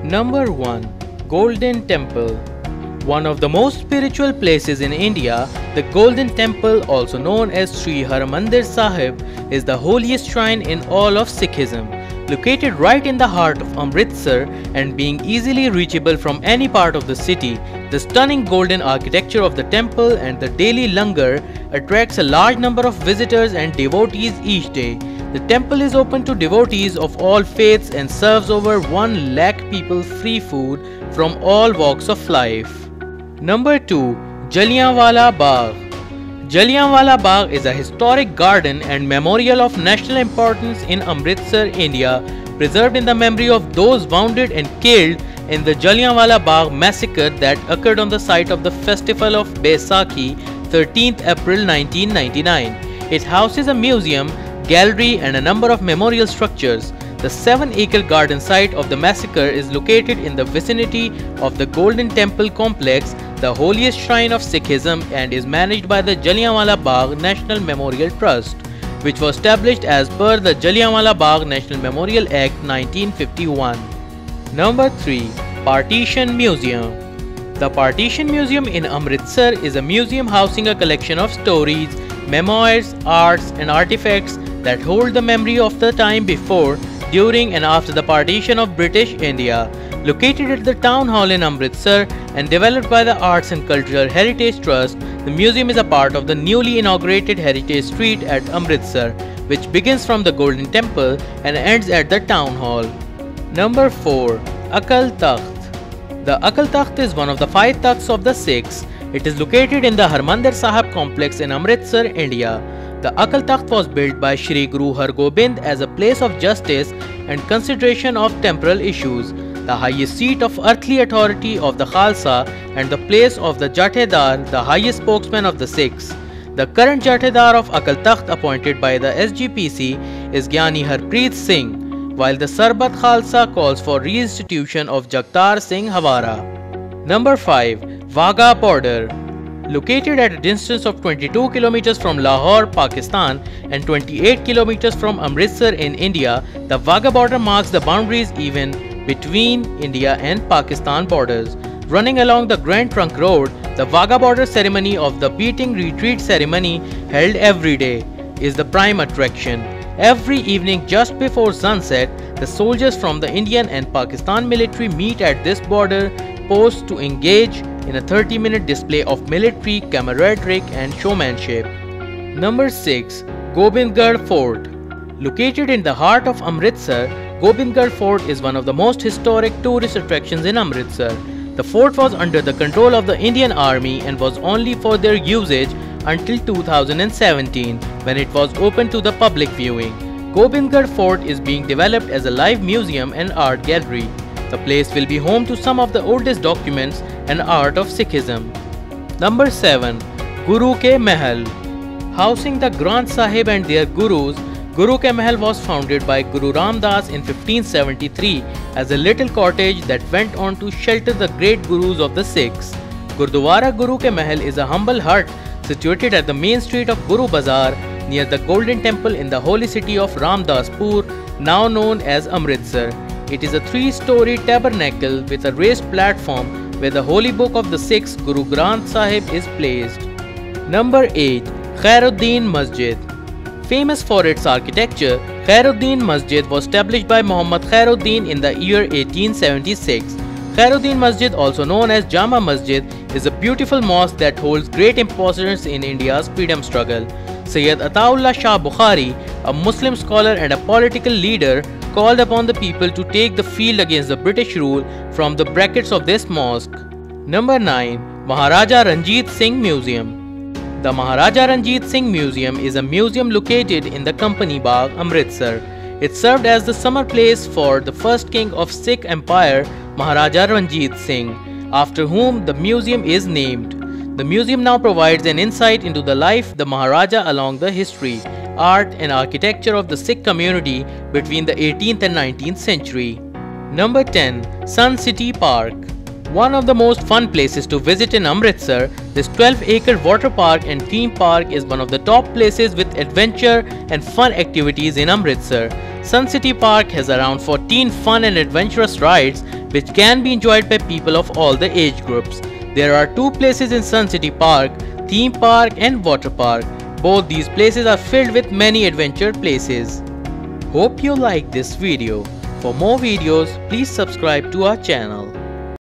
Number 1. Golden Temple. One of the most spiritual places in India, the Golden Temple, also known as Sri Harmandir Sahib, is the holiest shrine in all of Sikhism. Located right in the heart of Amritsar and being easily reachable from any part of the city, the stunning golden architecture of the temple and the daily langar attracts a large number of visitors and devotees each day. The temple is open to devotees of all faiths and serves over 1 lakh people free food from all walks of life. Number 2. Jallianwala Bagh. Jallianwala Bagh is a historic garden and memorial of national importance in Amritsar, India, preserved in the memory of those wounded and killed in the Jallianwala Bagh massacre that occurred on the site of the festival of Baisakhi, 13th April 1999. It houses a museum, gallery and a number of memorial structures. The 7-acre garden site of the massacre is located in the vicinity of the Golden Temple complex, the holiest shrine of Sikhism, and is managed by the Jallianwala Bagh National Memorial Trust, which was established as per the Jallianwala Bagh National Memorial Act 1951. Number 3. Partition Museum. The Partition Museum in Amritsar is a museum housing a collection of stories, memoirs, arts and artifacts that hold the memory of the time before, during and after the partition of British India. Located at the Town Hall in Amritsar and developed by the Arts and Cultural Heritage Trust, the museum is a part of the newly inaugurated Heritage Street at Amritsar, which begins from the Golden Temple and ends at the Town Hall. Number 4. Akal Takht. The Akal Takht is one of the 5 Takhts of the Sikhs. It is located in the Harmandir Sahib complex in Amritsar, India. The Akal Takht was built by Shri Guru Har Gobind as a place of justice and consideration of temporal issues, the highest seat of earthly authority of the Khalsa and the place of the Jathedar, the highest spokesman of the Sikhs. The current Jathedar of Akal Takht appointed by the SGPC is Gyani Harpreet Singh, while the Sarbat Khalsa calls for reinstitution of Jagtar Singh Hawara. Number 5. Wagah Border. Located at a distance of 22 km from Lahore, Pakistan and 28 km from Amritsar in India, the Wagah border marks the boundaries even between India and Pakistan borders. Running along the Grand Trunk Road, the Wagah border ceremony of the beating retreat ceremony held every day is the prime attraction. Every evening just before sunset, the soldiers from the Indian and Pakistan military meet at this border post to engage in a 30-minute display of military camaraderie and showmanship. Number 6. Gobindgarh Fort. Located in the heart of Amritsar, Gobindgarh Fort is one of the most historic tourist attractions in Amritsar. The fort was under the control of the Indian Army and was only for their usage until 2017, when it was open to the public viewing. Gobindgarh Fort is being developed as a live museum and art gallery. The place will be home to some of the oldest documents and art of Sikhism. Number 7. Guru Ke Mahal. Housing the Granth Sahib and their Gurus, Guru Ke Mahal was founded by Guru Ram Das in 1573 as a little cottage that went on to shelter the great Gurus of the Sikhs. Gurdwara Guru Ke Mahal is a humble hut situated at the main street of Guru Bazar near the Golden Temple in the holy city of Ramdaspur, now known as Amritsar. It is a 3-story tabernacle with a raised platform where the holy book of the Sikhs, Guru Granth Sahib, is placed. Number 8. Khairuddin Masjid. Famous for its architecture, Khairuddin Masjid was established by Muhammad Khairuddin in the year 1876. Khairuddin Masjid, also known as Jama Masjid, is a beautiful mosque that holds great importance in India's freedom struggle. Sayyid Ataullah Shah Bukhari, a Muslim scholar and a political leader, called upon the people to take the field against the British rule from the brackets of this mosque. Number 9. Maharaja Ranjit Singh Museum. The Maharaja Ranjit Singh Museum is a museum located in the Company Bagh, Amritsar. It served as the summer place for the first king of Sikh Empire, Maharaja Ranjit Singh, after whom the museum is named. The museum now provides an insight into the life of the Maharaja along the history, art and architecture of the Sikh community between the 18th and 19th century. Number 10. Sun City Park. One of the most fun places to visit in Amritsar, this 12-acre water park and theme park is one of the top places with adventure and fun activities in Amritsar. Sun City Park has around 14 fun and adventurous rides which can be enjoyed by people of all the age groups. There are two places in Sun City Park, theme park and water park. Both these places are filled with many adventure places. Hope you like this video. For more videos, please subscribe to our channel.